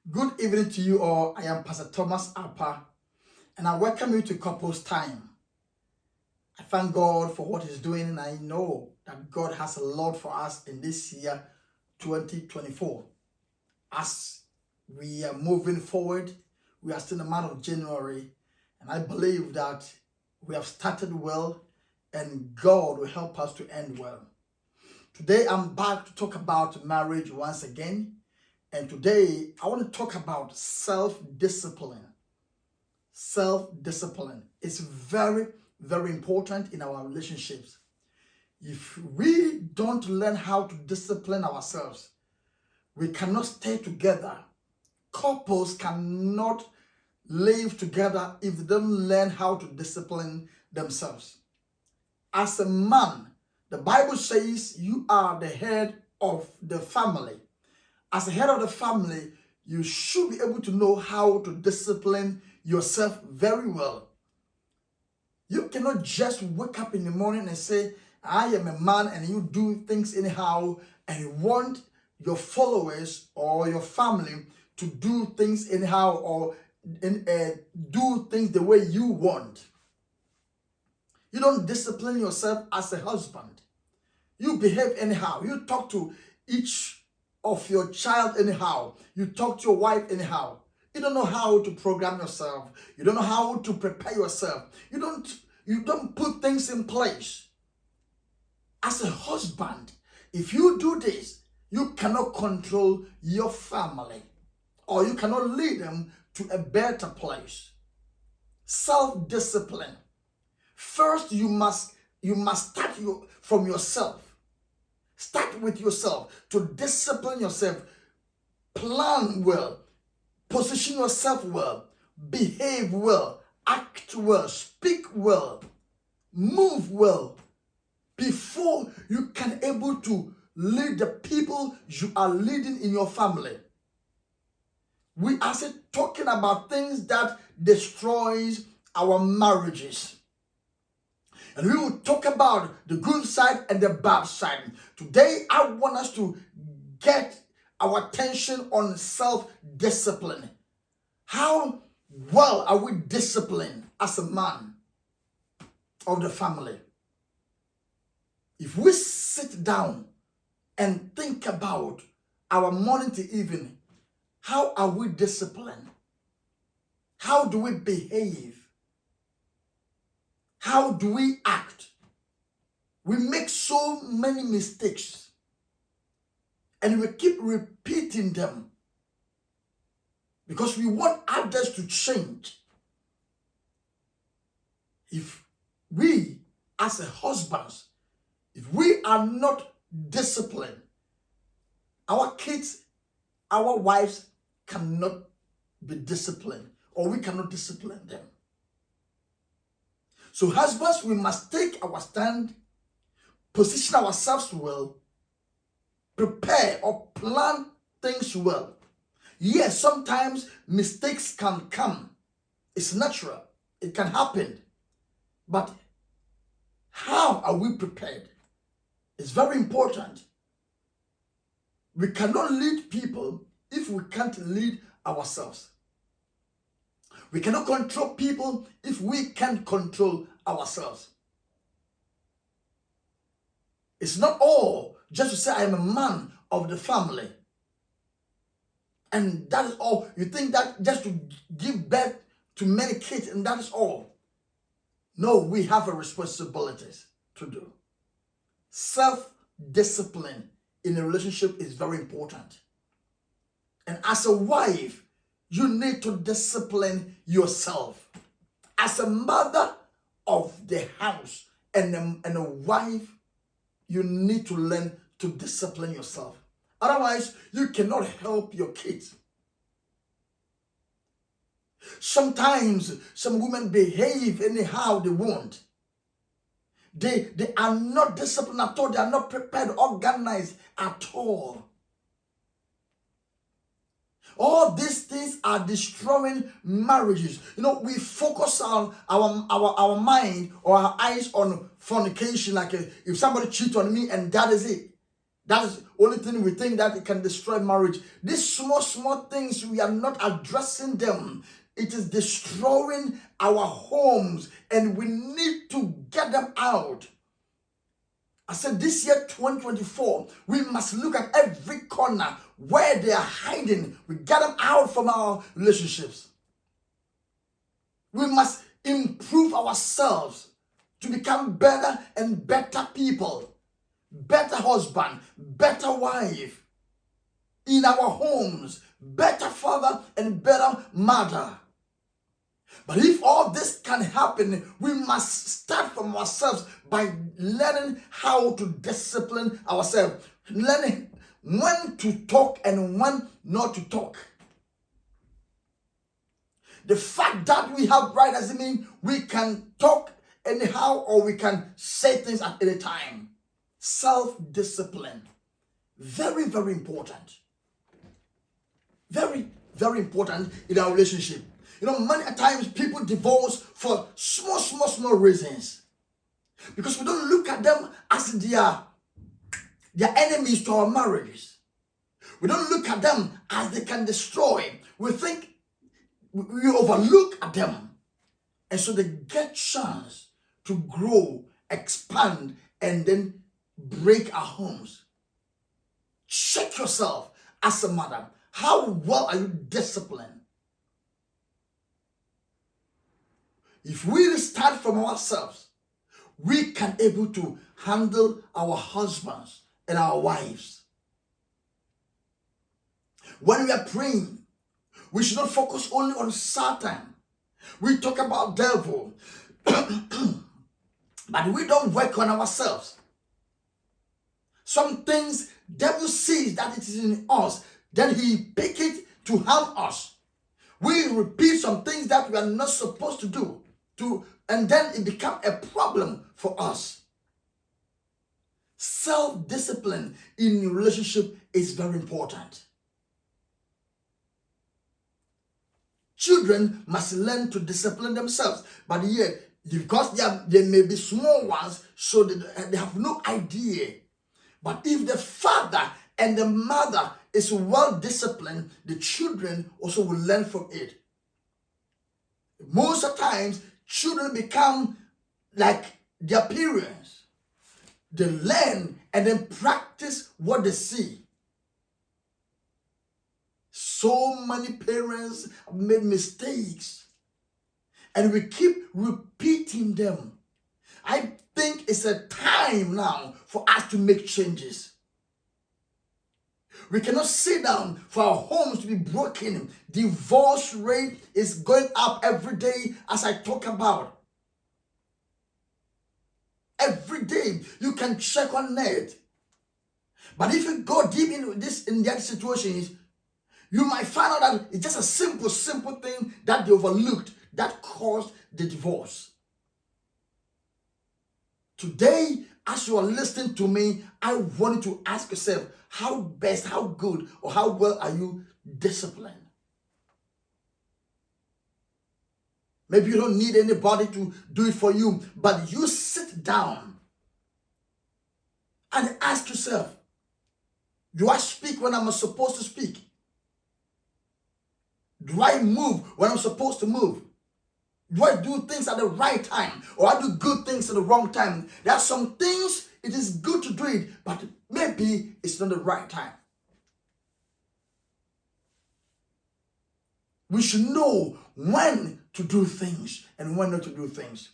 Good evening to you all. I am Pastor Thomas Appa, and I welcome you to Couples Time. I thank God for what He's doing, and I know that God has a lot for us in this year, 2024. As we are moving forward, we are still in the month of January, and I believe that we have started well, and God will help us to end well. Today, I'm back to talk about marriage once again. And today, I want to talk about self-discipline. Self-discipline is very, very important in our relationships. If we don't learn how to discipline ourselves, we cannot stay together. Couples cannot live together if they don't learn how to discipline themselves. As a man, the Bible says you are the head of the family. As a head of the family, you should be able to know how to discipline yourself very well. You cannot just wake up in the morning and say, I am a man, and you do things anyhow, and you want your followers or your family to do things anyhow or do things the way you want. You don't discipline yourself as a husband. You behave anyhow. You talk to each of your child anyhow. You talk to your wife anyhow. You don't know how to program yourself. You don't know how to prepare yourself. You don't put things in place. As a husband, if you do this, you cannot control your family, or you cannot lead them to a better place. Self-discipline. First, you must start from yourself. Start with yourself to discipline yourself. Plan well. Position yourself well. Behave well. Act well. Speak well. Move well. Before you can able to lead the people you are leading in your family. We are talking about things that destroys our marriages. And we will talk about the good side and the bad side. Today, I want us to get our attention on self-discipline. How well are we disciplined as a man of the family? If we sit down and think about our morning to evening, how are we disciplined? How do we behave? How do we act? We make so many mistakes, and we keep repeating them because we want others to change. If we, as a husbands, if we are not disciplined, our kids, our wives cannot be disciplined, or we cannot discipline them. So husbands, we must take our stand, position ourselves well, prepare or plan things well. Yes, sometimes mistakes can come. It's natural. It can happen. But how are we prepared? It's very important. We cannot lead people if we can't lead ourselves. We cannot control people if we can't control ourselves. It's not all just to say I am a man of the family. And that is all. You think that just to give birth to many kids and that is all. No, we have a responsibility to do. Self-discipline in a relationship is very important. And as a wife, you need to discipline yourself. As a mother of the house and a wife, you need to learn to discipline yourself. Otherwise, you cannot help your kids. Sometimes some women behave anyhow they want. They are not disciplined at all. They are not prepared, organized at all. All these things are destroying marriages. We focus on our mind or our eyes on fornication. Like if somebody cheats on me and that is it. That's the only thing we think that it can destroy marriage. These small things, we are not addressing them. It is destroying our homes, and we need to get them out. I said this year, 2024, we must look at every corner where they are hiding. We get them out from our relationships. We must improve ourselves to become better and better people. Better husband, better wife in our homes, better father and better mother. But if all this can happen, we must start from ourselves by learning how to discipline ourselves, learning when to talk and when not to talk. The fact that we have right doesn't mean we can talk anyhow or we can say things at any time. Self-discipline. Very, very important. Very, very important in our relationship. Many times people divorce for small reasons. Because we don't look at them as their enemies to our marriages. We don't look at them as they can destroy. We think we overlook at them. And so they get chance to grow, expand, and then break our homes. Check yourself as a mother. How well are you disciplined? If we start from ourselves, we can able to handle our husbands and our wives. When we are praying, we should not focus only on Satan. We talk about devil, but we don't work on ourselves. Some things devil sees that it is in us, then he pick it to harm us. We repeat some things that we are not supposed to do, and then it becomes a problem for us. Self-discipline in relationship is very important. Children must learn to discipline themselves, but yet, because they may be small ones, so they have no idea. But if the father and the mother is well disciplined, the children also will learn from it. Most of the times, children become like their parents. They learn and then practice what they see. So many parents have made mistakes and we keep repeating them. I think it's a time now for us to make changes. We cannot sit down for our homes to be broken. Divorce rate is going up every day, as I talk about. Every day you can check on net. But if you go deep in that situations, you might find out that it's just a simple thing that they overlooked that caused the divorce. Today, as you are listening to me, I want you to ask yourself, how good, or how well are you disciplined? Maybe you don't need anybody to do it for you, but you sit down and ask yourself, do I speak when I'm supposed to speak? Do I move when I'm supposed to move? Do I do things at the right time, or I do good things at the wrong time? There are some things it is good to do it, but maybe it's not the right time. We should know when to do things and when not to do things.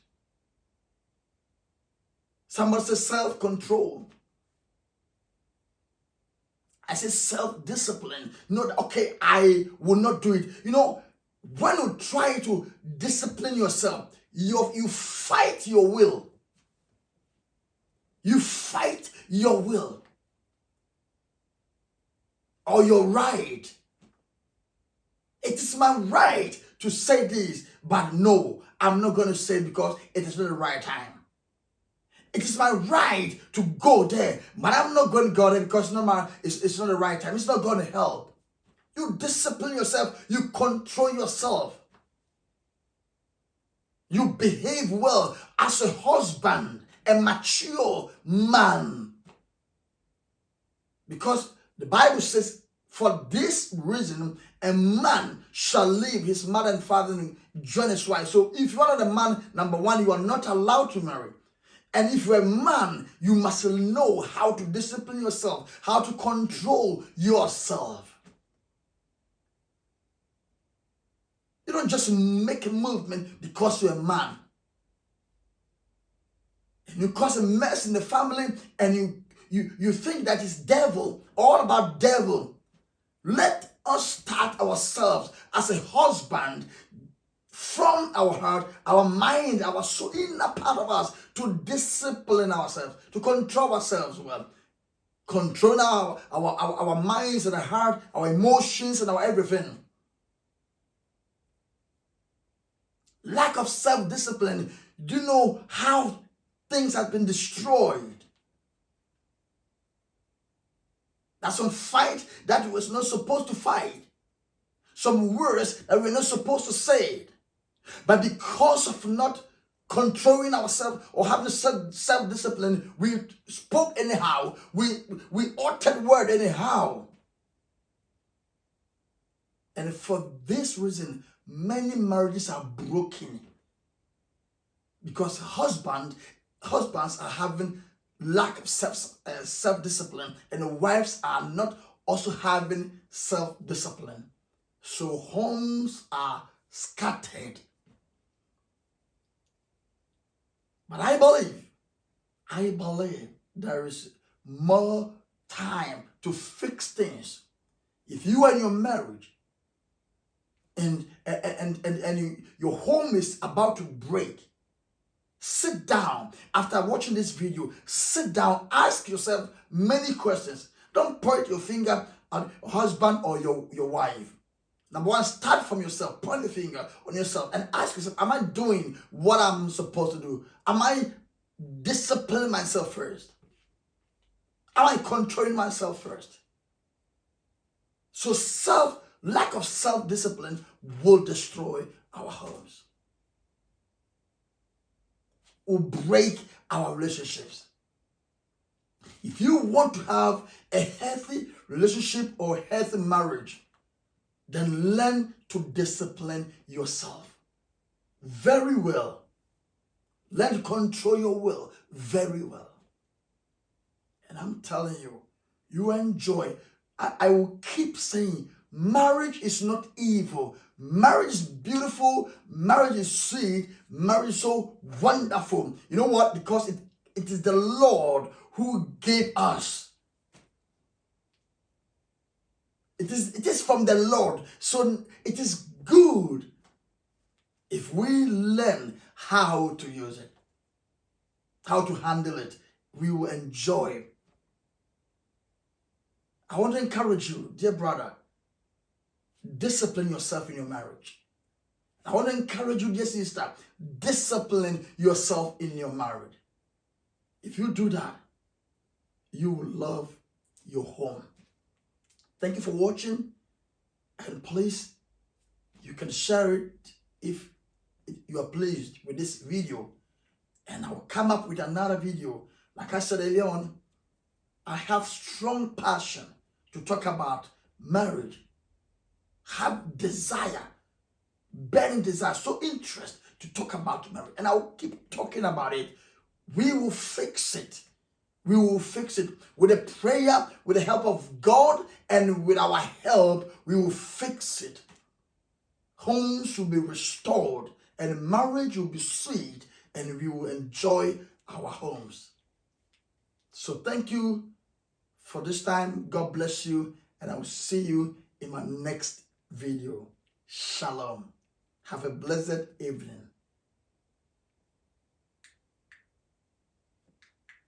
Somebody says self-control. I say self-discipline. Not, okay, I will not do it. When you try to discipline yourself, you fight your will. You fight your will. Or your right. It is my right to say this, but no, I'm not going to say it because it is not the right time. It is my right to go there, but I'm not going to go there because it's not the right time. It's not going to help. You discipline yourself. You control yourself. You behave well as a husband, a mature man. Because the Bible says, for this reason, a man shall leave his mother and father and join his wife. So if you are not a man, number one, you are not allowed to marry. And if you're a man, you must know how to discipline yourself, how to control yourself. You don't just make a movement because you're a man. And you cause a mess in the family, and you think that it's devil, all about devil. Let us start ourselves as a husband from our heart, our mind, our soul, inner part of us, to discipline ourselves, to control ourselves well. Control our minds and our heart, our emotions and our everything. Lack of self-discipline. Do you know how things have been destroyed? There's some fight that we was not supposed to fight. Some words that we're not supposed to say. But because of not controlling ourselves or having self-discipline, we spoke anyhow. We uttered word anyhow. And for this reason, many marriages are broken. Because husbands are having lack of self-discipline, and the wives are not also having self-discipline. So homes are scattered. But I believe there is more time to fix things. If you are in your marriage and your home is about to break, sit down. After watching this video, sit down, ask yourself many questions. Don't point your finger at your husband or your wife. Number one, start from yourself. Point the finger on yourself and ask yourself, am I doing what I'm supposed to do? Am I disciplining myself first? Am I controlling myself first? So lack of self-discipline will destroy our homes. Will break our relationships. If you want to have a healthy relationship or a healthy marriage, then learn to discipline yourself very well. Learn to control your will very well. And I'm telling you, you enjoy. I will keep saying, marriage is not evil. Marriage is beautiful. Marriage is sweet. Marriage is so wonderful. You know what? Because it is the Lord who gave us. It is from the Lord. So it is good if we learn how to use it, how to handle it. We will enjoy it. I want to encourage you, dear brother, discipline yourself in your marriage. I want to encourage you, dear sister, discipline yourself in your marriage. If you do that, you will love your home. Thank you for watching, and please, you can share it if you are pleased with this video, and I will come up with another video. Like I said earlier on, I have strong passion to talk about marriage. Have desire, burning desire, so interest to talk about marriage, and I will keep talking about it. We will fix it. We will fix it with a prayer, with the help of God, and with our help, we will fix it. Homes will be restored, and marriage will be sweet, and we will enjoy our homes. So thank you for this time. God bless you, and I will see you in my next video. Shalom. Have a blessed evening.